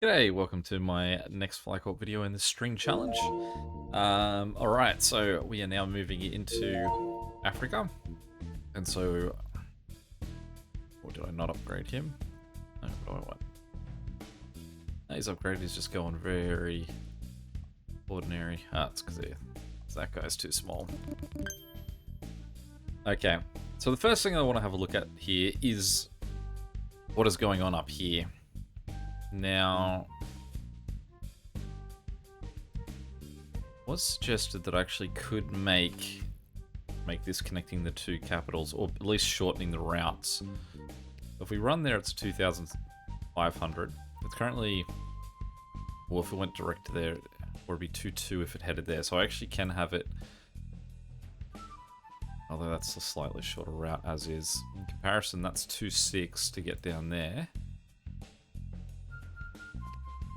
G'day, welcome to my next FlyCorp video in the string challenge. Alright, so we are now moving into Africa. And so, or did I not upgrade him? No, what do I want? No, his upgrade is just going very ordinary. It's because that guy's too small. Okay, so the first thing I want to have a look at here is what is going on up here. Now, was suggested that I actually could make this connecting the two capitals, or at least shortening the routes. If we run there, it's 2,500. It's currently, well, if it went direct to there, it would be 2.2 if it headed there. So I actually can have it, although that's a slightly shorter route as is. In comparison, that's 2.6 to get down there.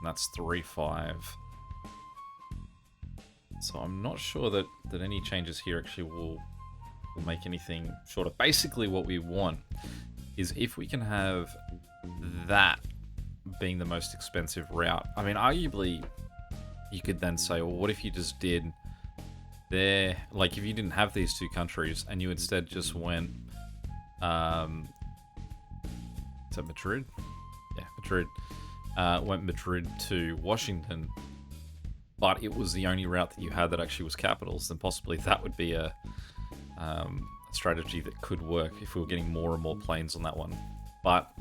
And that's 3.5. So I'm not sure that any changes here actually will make anything shorter. Basically what we want is if we can have that being the most expensive route. I mean, arguably, you could then say, well, what if you just did there, like if you didn't have these two countries and you instead just went, is that Madrid? Yeah, Madrid. Went Madrid to Washington, but it was the only route that you had that actually was capitals, then possibly that would be a strategy that could work if we were getting more and more planes on that one. But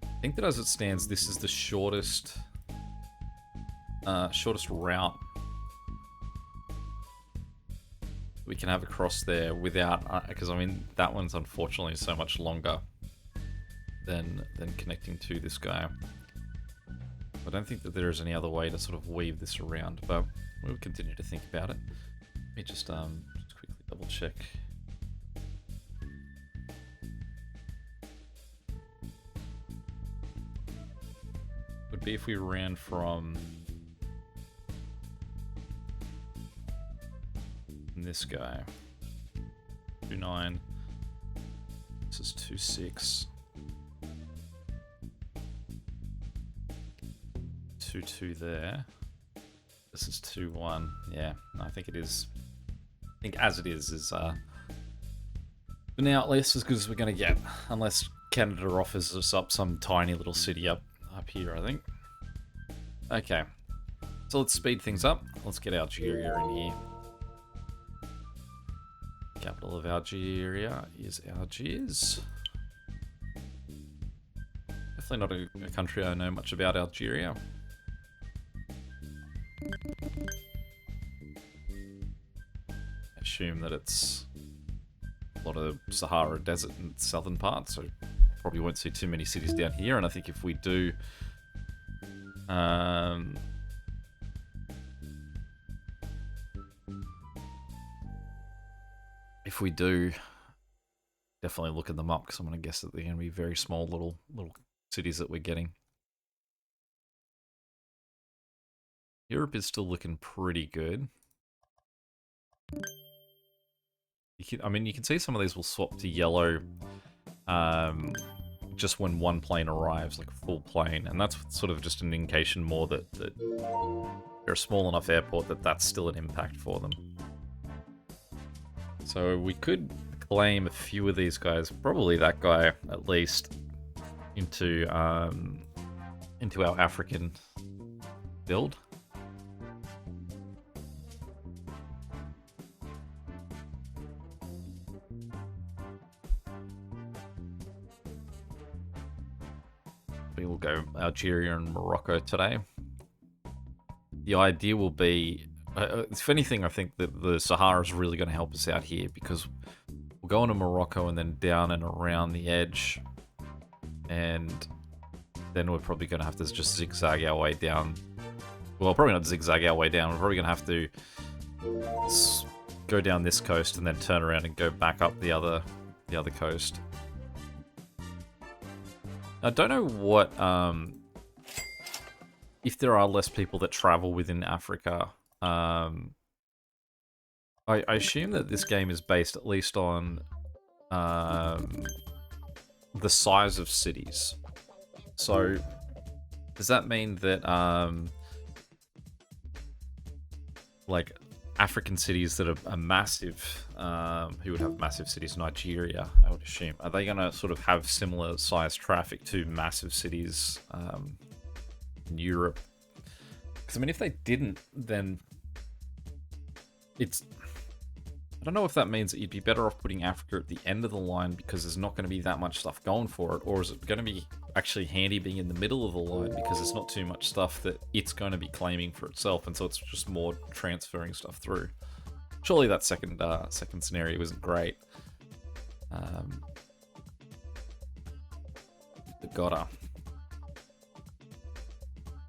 I think that as it stands, this is the shortest route we can have across there without, because I mean that one's unfortunately so much longer than connecting to this guy. I don't think that there is any other way to sort of weave this around, but we'll continue to think about it. Let me just quickly double check. Would be if we ran from this guy. 2.9. This is 2.6. 2.2 there. This is 2.1. Yeah, I think it is. I think as it is for now at least as good as we're gonna get, unless Canada offers us up some tiny little city up here, I think. Okay, so let's speed things up. Let's get Algeria in here. Capital of Algeria is Algiers. Definitely not a country I know much about, Algeria. I assume that it's a lot of Sahara desert in the southern part, so probably won't see too many cities down here. And I think if we do, definitely look at them up, because I'm going to guess that they're going to be very small little cities that we're getting. Europe is still looking pretty good. I mean, you can see some of these will swap to yellow just when one plane arrives, like a full plane. And that's sort of just an indication more that they're a small enough airport that that's still an impact for them. So we could claim a few of these guys, probably that guy at least, into our African build. We will go Algeria and Morocco today. The idea will be, if anything, I think that the Sahara is really going to help us out here, because we'll go into Morocco and then down and around the edge, and then we're probably going to have to just zigzag our way down. Well, probably not zigzag our way down. We're probably going to have to go down this coast and then turn around and go back up the other coast. I don't know what, if there are less people that travel within Africa. I assume that this game is based at least on the size of cities. So Does that mean that like African cities that are massive, who would have massive cities, Nigeria, I would assume, are they going to sort of have similar size traffic to massive cities in Europe? Because I mean, if they didn't, then it's... I don't know if that means that you'd be better off putting Africa at the end of the line because there's not going to be that much stuff going for it, or is it going to be actually handy being in the middle of the line because there's not too much stuff that it's going to be claiming for itself, and so it's just more transferring stuff through. Surely that second scenario isn't great. The Gotta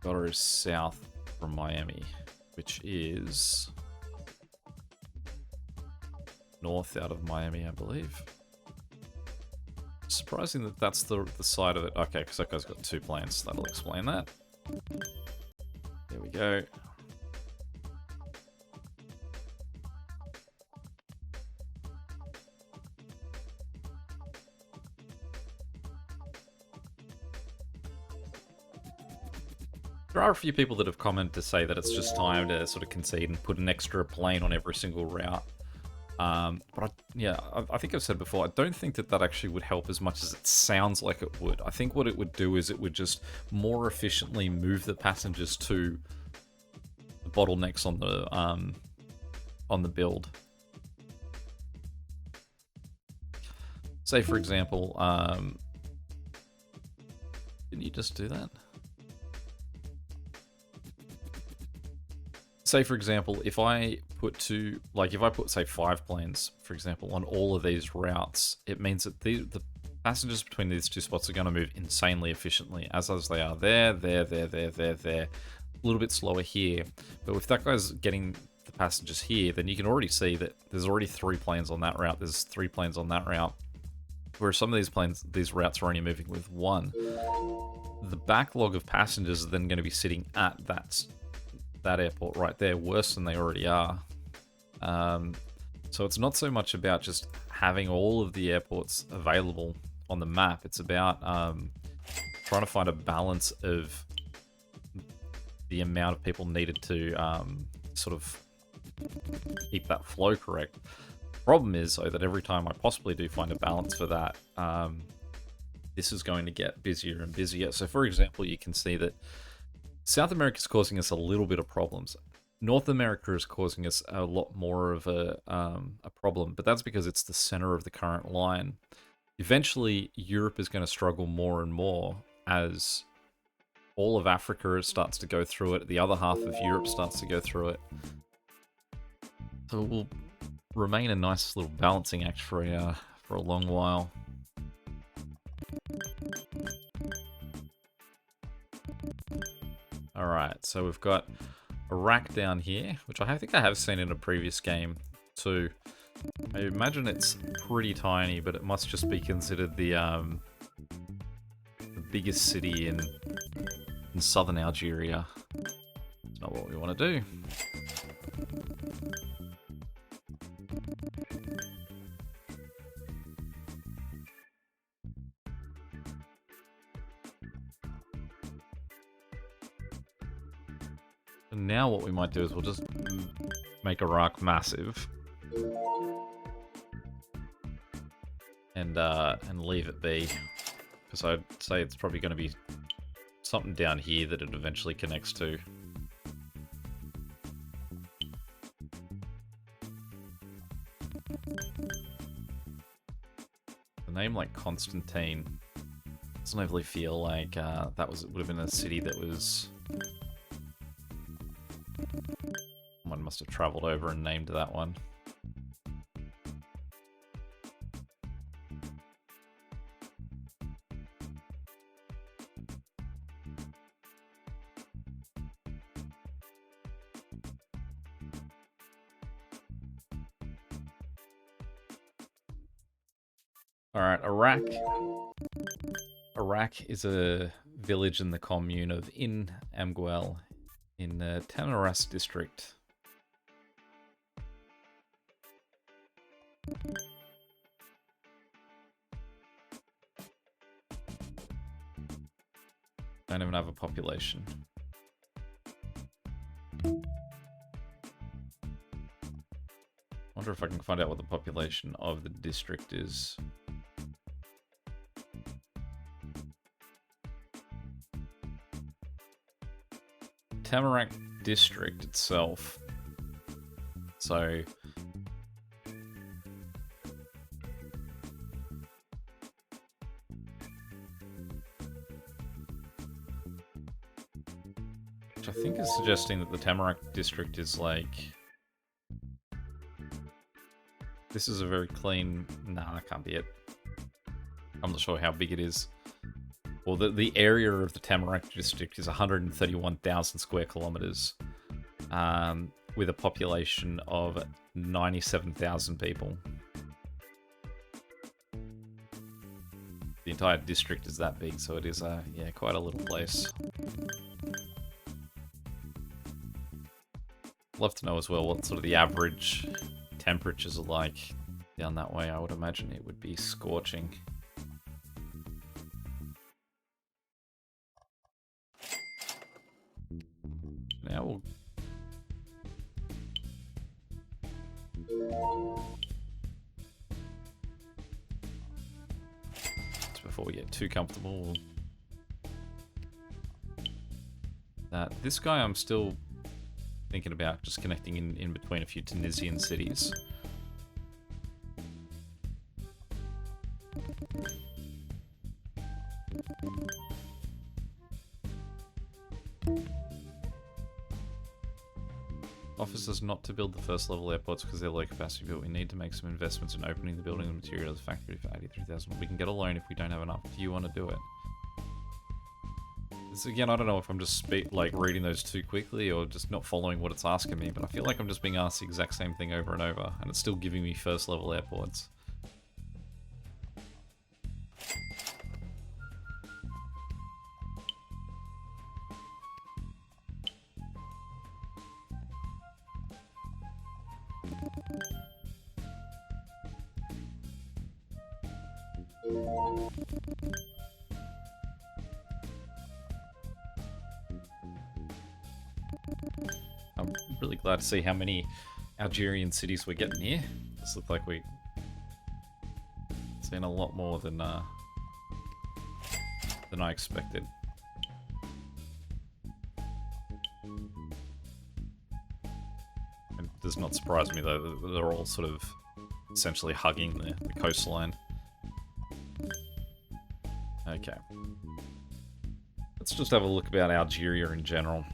is south from Miami, which is north out of Miami, I believe. Surprising that that's the side of it. Okay, because that guy's got 2 planes. That'll explain that. There we go. There are a few people that have commented to say that it's just time to sort of concede and put an extra plane on every single route. But I think I've said before, I don't think that actually would help as much as it sounds like it would. I think what it would do is it would just more efficiently move the passengers to the bottlenecks on the build. Say, for example, didn't you just do that? Say, for example, if I put say 5 planes, for example, on all of these routes, it means that the passengers between these 2 spots are going to move insanely efficiently, as they are there, a little bit slower here. But if that guy's getting the passengers here, then you can already see that there's already 3 planes on that route, there's 3 planes on that route, whereas some of these routes are only moving with 1. The backlog of passengers are then going to be sitting at that airport right there, worse than they already are. So it's not so much about just having all of the airports available on the map. It's about trying to find a balance of the amount of people needed to sort of keep that flow correct. Problem is, though, that every time I possibly do find a balance for that, this is going to get busier and busier. So, for example, you can see that South America is causing us a little bit of problems. North America is causing us a lot more of a problem, but that's because it's the center of the current line. Eventually, Europe is going to struggle more and more as all of Africa starts to go through it. The other half of Europe starts to go through it. So it will remain a nice little balancing act for a long while. Alright, so we've got Iraq down here, which I think I have seen in a previous game too. I imagine it's pretty tiny, but it must just be considered the biggest city in southern Algeria. It's not what we want to do. And now what we might do is we'll just make Iraq massive. And leave it be. Because I'd say it's probably going to be something down here that it eventually connects to. A name like Constantine doesn't overly feel like would have been a city that was... Someone must have traveled over and named that one. Alright, Iraq. Iraq is a village in the commune of In Amguel in the Tanaras district. Don't even have a population. Wonder if I can find out what the population of the district is. Tamarack district itself. So which I think is suggesting that the Tamarack district is like, this is a very clean, nah, that can't be it. I'm not sure how big it is. Well, the area of the Tamarack district is 131,000 square kilometers, with a population of 97,000 people. The entire district is that big, so it is yeah, quite a little place. Love to know as well what sort of the average temperatures are like down that way. I would imagine it would be scorching. Now we'll... Just before we get too comfortable, this guy I'm still thinking about just connecting in between a few Tunisian cities. Offers us not to build the first level airports because they're low capacity, but we need to make some investments in opening the building and material of the factory for 83,000. We can get a loan if we don't have enough. Do you want to do it? This, again, I don't know if I'm just reading those too quickly or just not following what it's asking me, but I feel like I'm just being asked the exact same thing over and over, and it's still giving me first level airports. I'm really glad to see how many Algerian cities we're getting here. This looks like we're seeing a lot more than I expected. It does not surprise me though that they're all sort of essentially hugging the coastline. Okay. Let's just have a look about Algeria in general.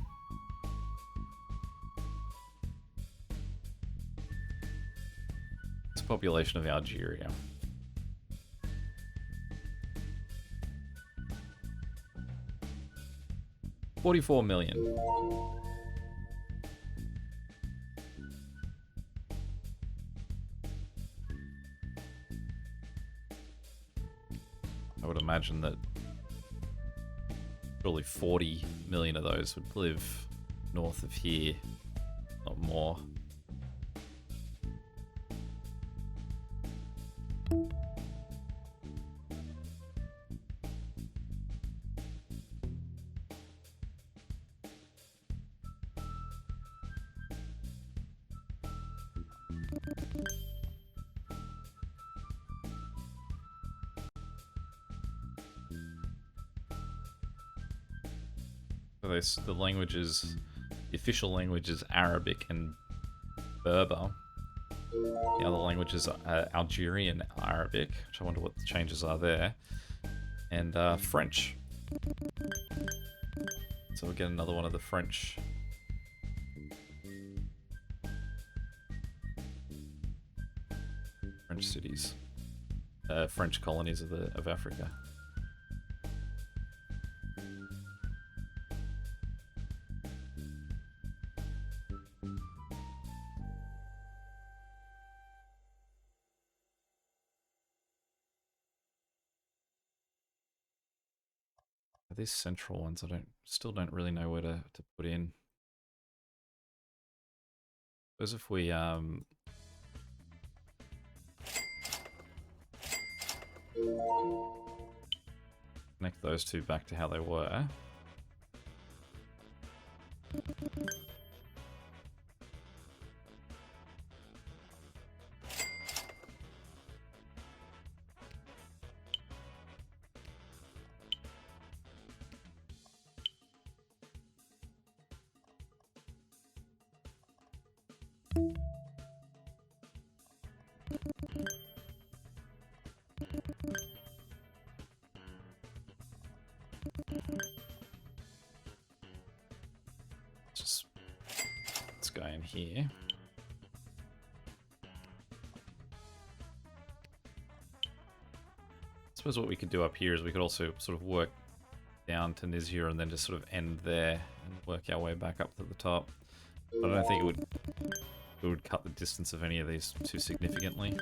It's the population of Algeria. $44 million. I would imagine that probably 40 million of those would live north of here, not more. The languages, the official language is Arabic and Berber. The other languages are Algerian Arabic, which I wonder what the changes are there, and French. So we'll get another one of the French. French cities, French colonies of Africa. These central ones, I still don't really know where to put in. Suppose if we connect those two back to how they were. guy in here. I suppose what we could do up here is we could also sort of work down to Nizhir and then just sort of end there and work our way back up to the top. But I don't think it would cut the distance of any of these too significantly.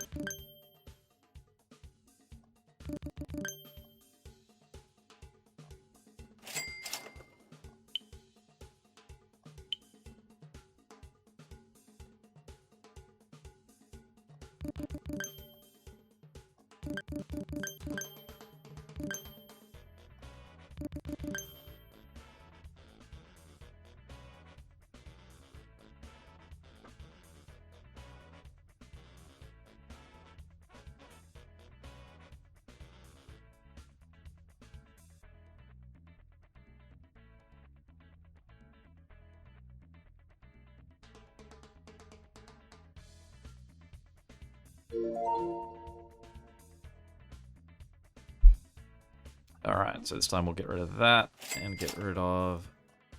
Alright, so this time we'll get rid of that, and get rid of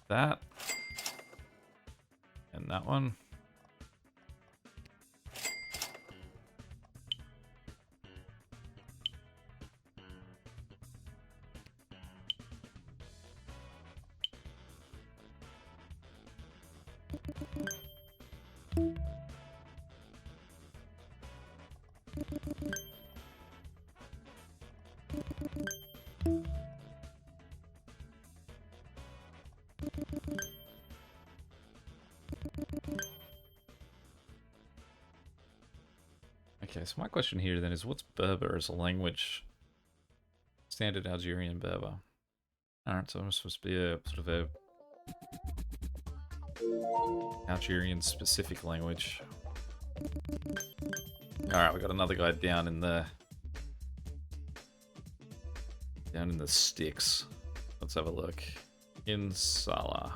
that. And that one. Okay, so my question here then is, what's Berber as a language? Standard Algerian Berber. Alright, so I'm supposed to be a sort of a Algerian specific language. Alright, we got another guy down in the sticks. Let's have a look. In Salah.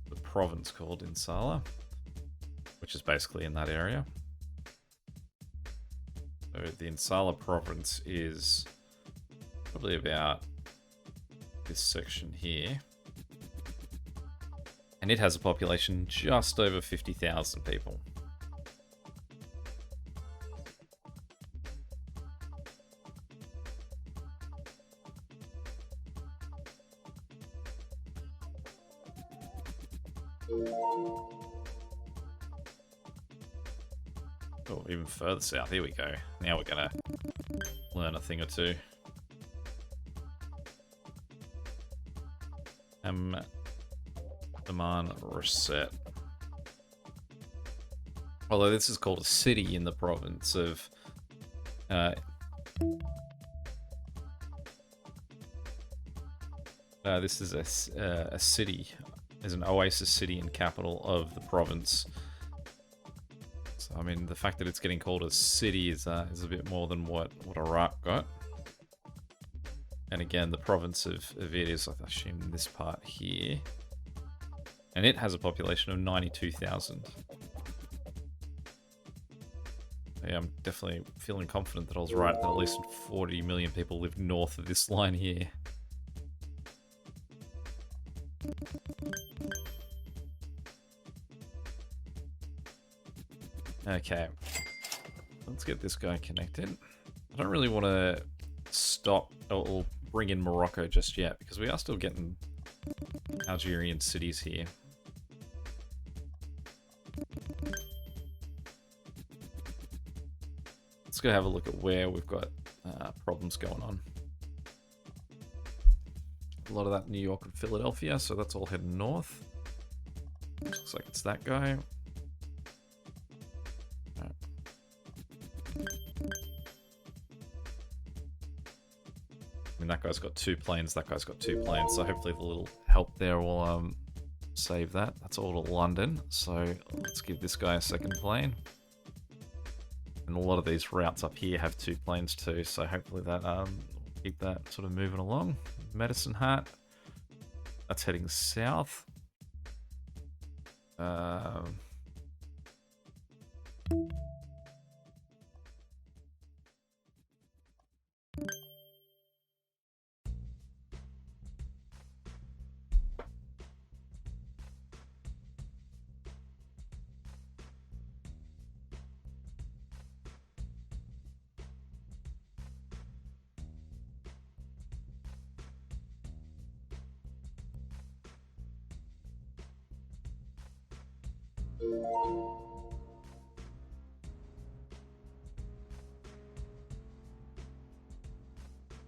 The province called In Salah, which is basically in that area. So the Insala province is probably about this section here. And it has a population just over 50,000 people. Oh, even further south. Here we go. Now we're gonna learn a thing or two. Demand reset. Although this is called a city in the province of this is a city, is an oasis city and capital of the province. So, I mean, the fact that it's getting called a city is a bit more than what Iraq got. And again, the province of it is, I assume, this part here. And it has a population of 92,000. Yeah, I'm definitely feeling confident that I was right, that at least 40 million people live north of this line here. Okay, let's get this guy connected. I don't really want to stop or bring in Morocco just yet, because we are still getting Algerian cities here. Let's go have a look at where we've got problems going on. A lot of that New York and Philadelphia, so that's all heading north. Looks like it's that guy. Right. I mean, that guy's got 2 planes, that guy's got 2 planes, so hopefully the little help there will save that. That's all to London, so let's give this guy a 2nd plane. And a lot of these routes up here have 2 planes too, so hopefully that will keep that sort of moving along. Medicine Hat, that's heading south.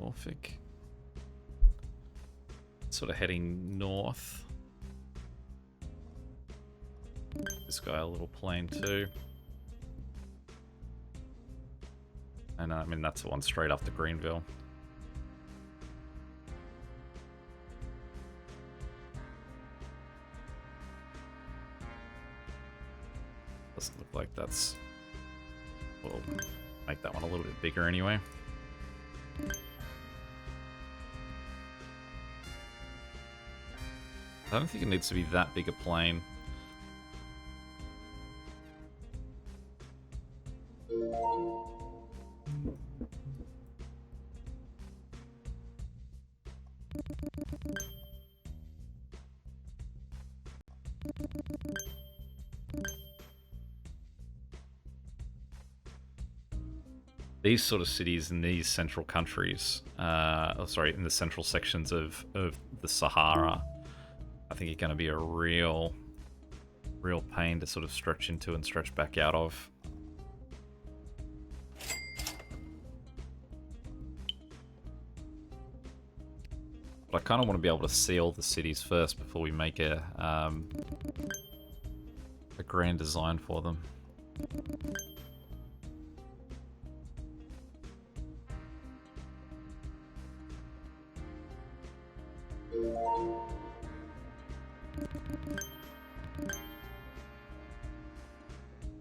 Norfolk. Sort of heading north. This guy a little plane too. And I mean, that's the one straight after Greenville. Doesn't look like that's... We'll make that one a little bit bigger anyway. I don't think it needs to be that big a plane. These sort of cities in these central countries, in the central sections of the Sahara, I think are going to be a real pain to sort of stretch into and stretch back out of. But I kind of want to be able to see all the cities first before we make a grand design for them.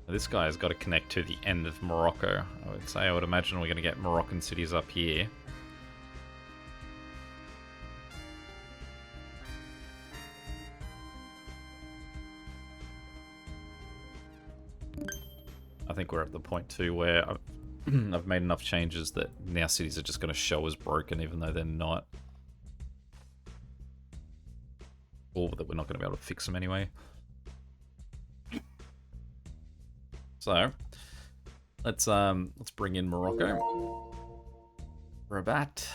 This guy has got to connect to the end of Morocco. I would imagine we're going to get Moroccan cities up here. I think we're at the point too where I've made enough changes that now cities are just going to show as broken even though they're not. Or that we're not going to be able to fix them anyway. So, let's bring in Morocco. Rabat.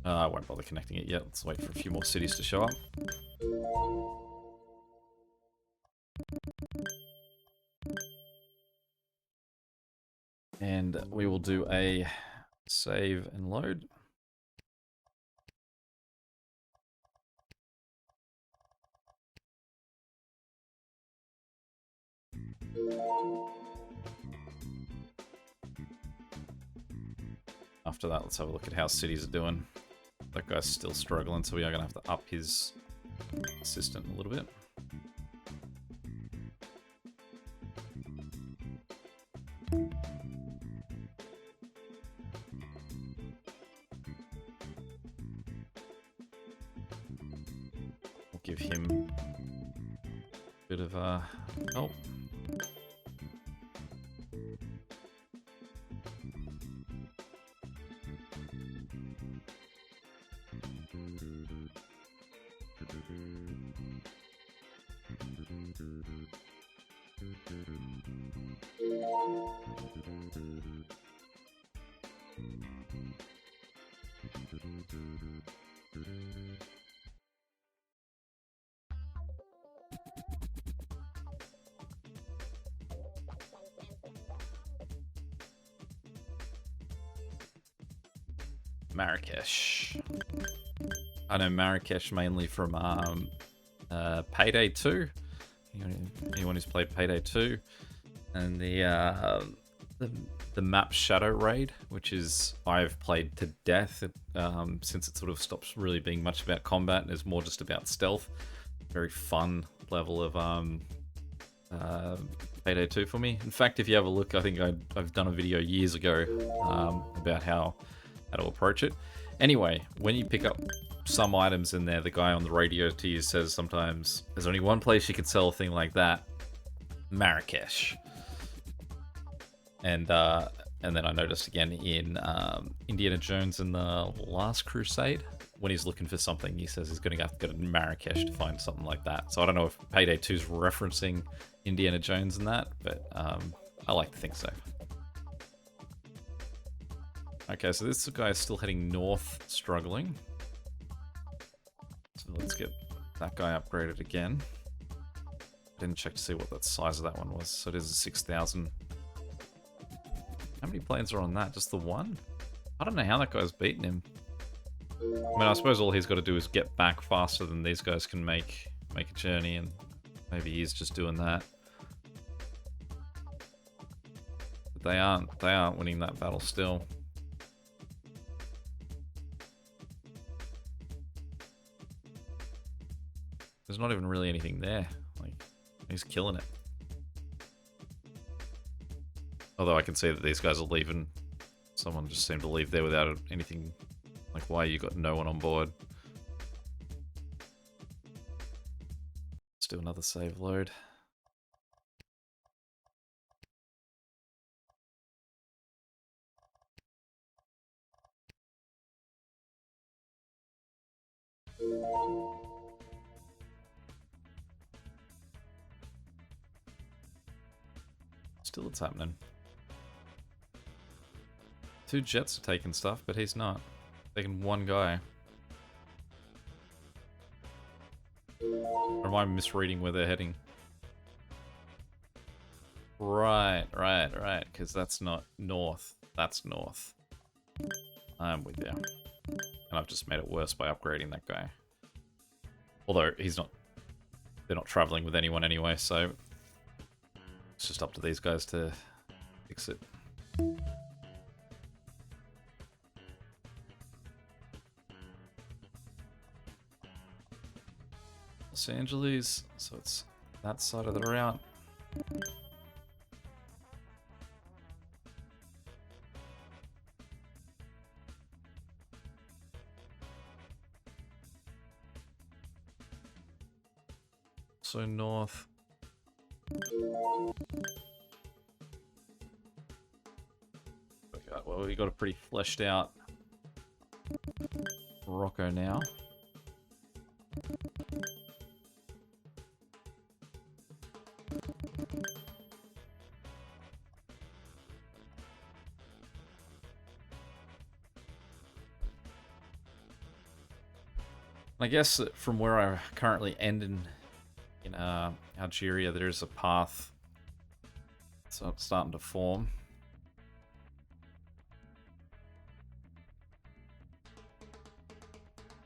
I won't bother connecting it yet. Let's wait for a few more cities to show up. And we will do a save and load. After that, let's have a look at how cities are doing. That guy's still struggling, so we are going to have to up his assistant a little bit. We'll give him a bit of help. Marrakesh. I know Marrakesh mainly from Payday 2. Anyone who's played Payday 2, and the map Shadow Raid, which is I've played to death since it sort of stops really being much about combat and is more just about stealth. Very fun level of Payday 2 for me. In fact, if you have a look, I think I've done a video years ago about how to approach it. Anyway, when you pick up some items in there, the guy on the radio to you says sometimes, there's only one place you can sell a thing like that, Marrakesh. And then I noticed again in Indiana Jones and the Last Crusade, when he's looking for something, he says he's going to have to go to Marrakesh to find something like that. So I don't know if Payday 2 is referencing Indiana Jones and that, but I like to think so. Okay, so this guy is still heading north, struggling. So let's get that guy upgraded again. Didn't check to see what that size of that one was. So it is a 6,000. How many planes are on that? Just the one? I don't know how that guy's beating him. I mean, I suppose all he's got to do is get back faster than these guys can make a journey, and maybe he's just doing that. But they aren't winning that battle still. There's not even really anything there. Like, he's killing it. Although I can see that these guys are leaving. Someone just seemed to leave there without anything. Like, why you got no one on board? Let's do another save load. Still it's happening. 2 jets are taking stuff, but he's not. Taking one guy. Or am I misreading where they're heading? Right, because that's not north. That's north. I'm with you. And I've just made it worse by upgrading that guy. Although he's not... They're not traveling with anyone anyway, so... It's just up to these guys to fix it. Los Angeles, so it's that side of the route. So north. Okay, well, we got a pretty fleshed out Morocco now. I guess from where I currently end in Algeria, there's a path starting to form.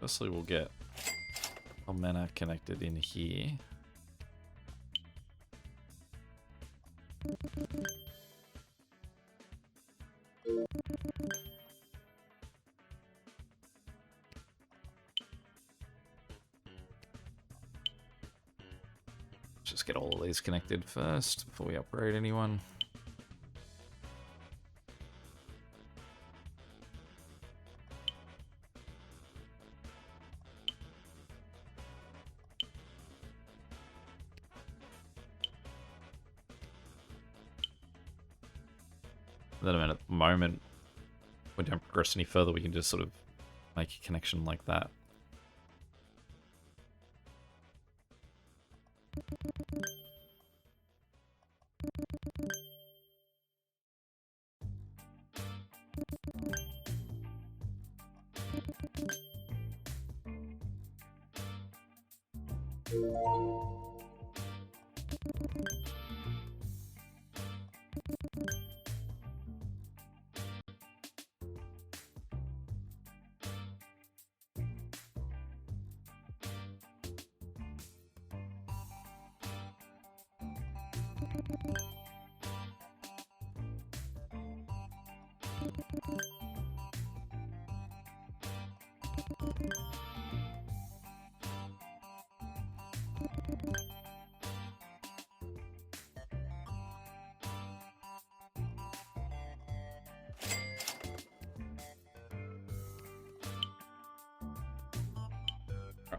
Firstly, we'll get Almena connected in here. Just get all of these connected first before we upgrade anyone. Then at the moment, we don't progress any further, we can just sort of make a connection like that.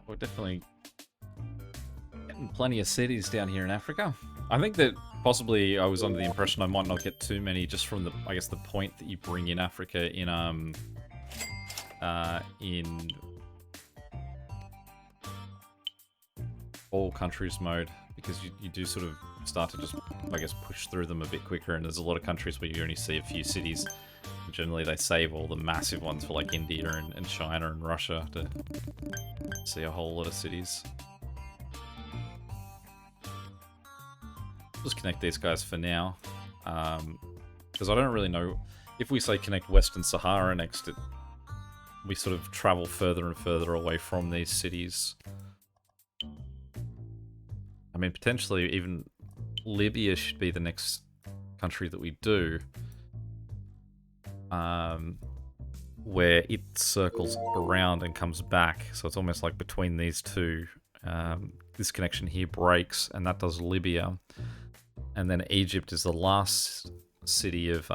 We're definitely getting plenty of cities down here in Africa. I think that possibly I was under the impression I might not get too many just from the, I guess, the point that you bring in Africa in all countries mode, because you do sort of start to just, I guess, push through them a bit quicker, and there's a lot of countries where you only see a few cities. Generally, they save all the massive ones for like India and China and Russia to see a whole lot of cities. Just connect these guys for now. Because I don't really know... If we say connect Western Sahara next, we sort of travel further and further away from these cities. I mean, potentially even Libya should be the next country that we do. Where it circles around and comes back. So it's almost like between these two. This connection here breaks, and that does Libya. And then Egypt is the last city of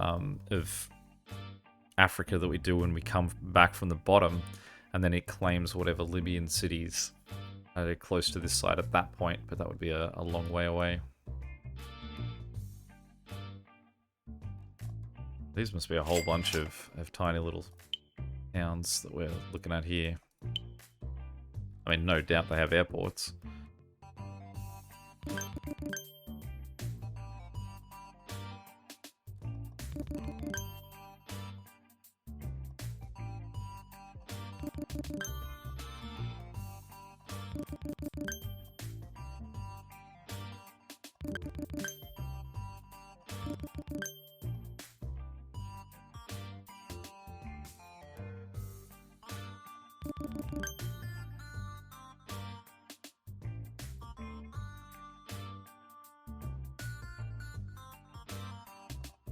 Africa that we do when we come back from the bottom, and then it claims whatever Libyan cities are close to this side at that point, but that would be a long way away. These must be a whole bunch of tiny little towns that we're looking at here. I mean, no doubt they have airports.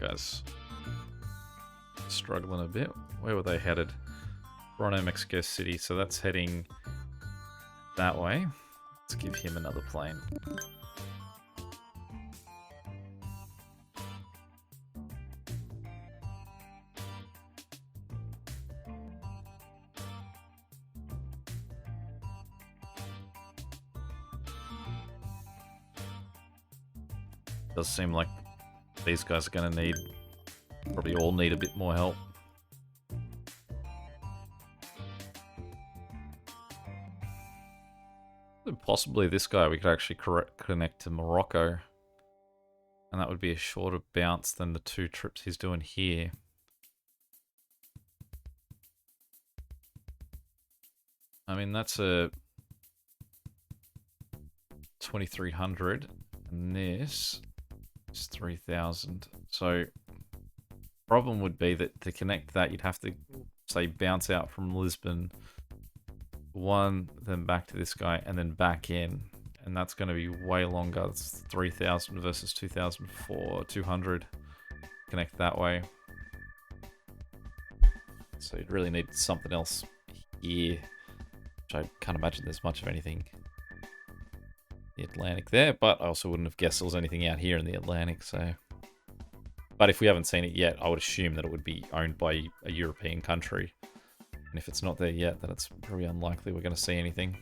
Guys, struggling a bit. Where were they headed? Toronto, Mexico City, so that's heading that way. Let's give him another plane. Does seem like these guys are going to need, probably all need a bit more help. Possibly this guy we could actually connect to Morocco. And that would be a shorter bounce than the 2 trips he's doing here. I mean, that's a 2,300. And this is 3,000. So, problem would be that to connect that, you'd have to, say, bounce out from Lisbon, one, then back to this guy, and then back in. And that's going to be way longer. It's 3,000 versus 2,200. Connect that way. So you'd really need something else here, which I can't imagine there's much of anything in the Atlantic there, but I also wouldn't have guessed there was anything out here in the Atlantic, so... But if we haven't seen it yet, I would assume that it would be owned by a European country. And if it's not there yet, then it's very unlikely we're going to see anything.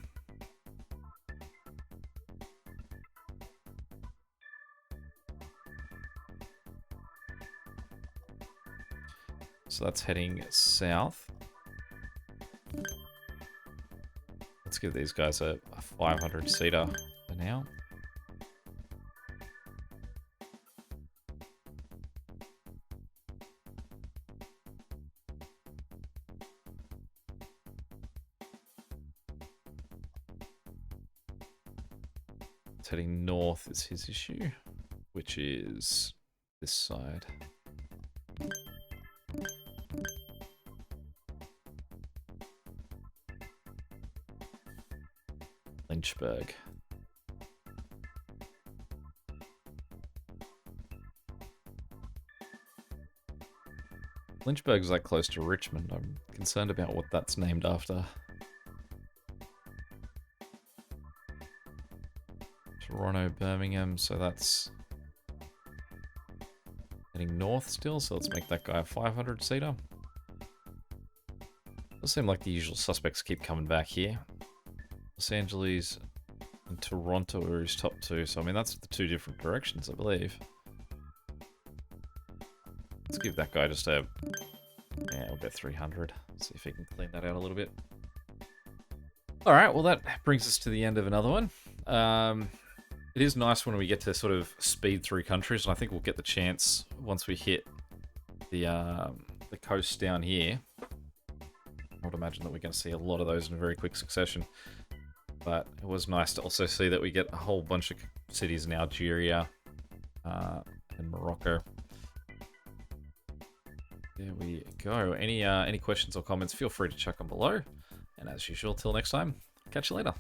So that's heading south. Let's give these guys a 500-seater for now. Heading north is his issue, which is this side. Lynchburg. Lynchburg is like close to Richmond. I'm concerned about what that's named after. Toronto, Birmingham, so that's heading north still, so let's make that guy a 500-seater. Does seem like the usual suspects keep coming back here. Los Angeles and Toronto are his top 2, so I mean that's the 2 different directions, I believe. Let's give that guy just a... yeah, we'll go 300. See if he can clean that out a little bit. Alright, well that brings us to the end of another one. It is nice when we get to sort of speed through countries, and I think we'll get the chance once we hit the coast down here. I would imagine that we're going to see a lot of those in a very quick succession. But it was nice to also see that we get a whole bunch of cities in Algeria and Morocco. There we go. Any questions or comments, feel free to chuck them below. And as usual, till next time, catch you later.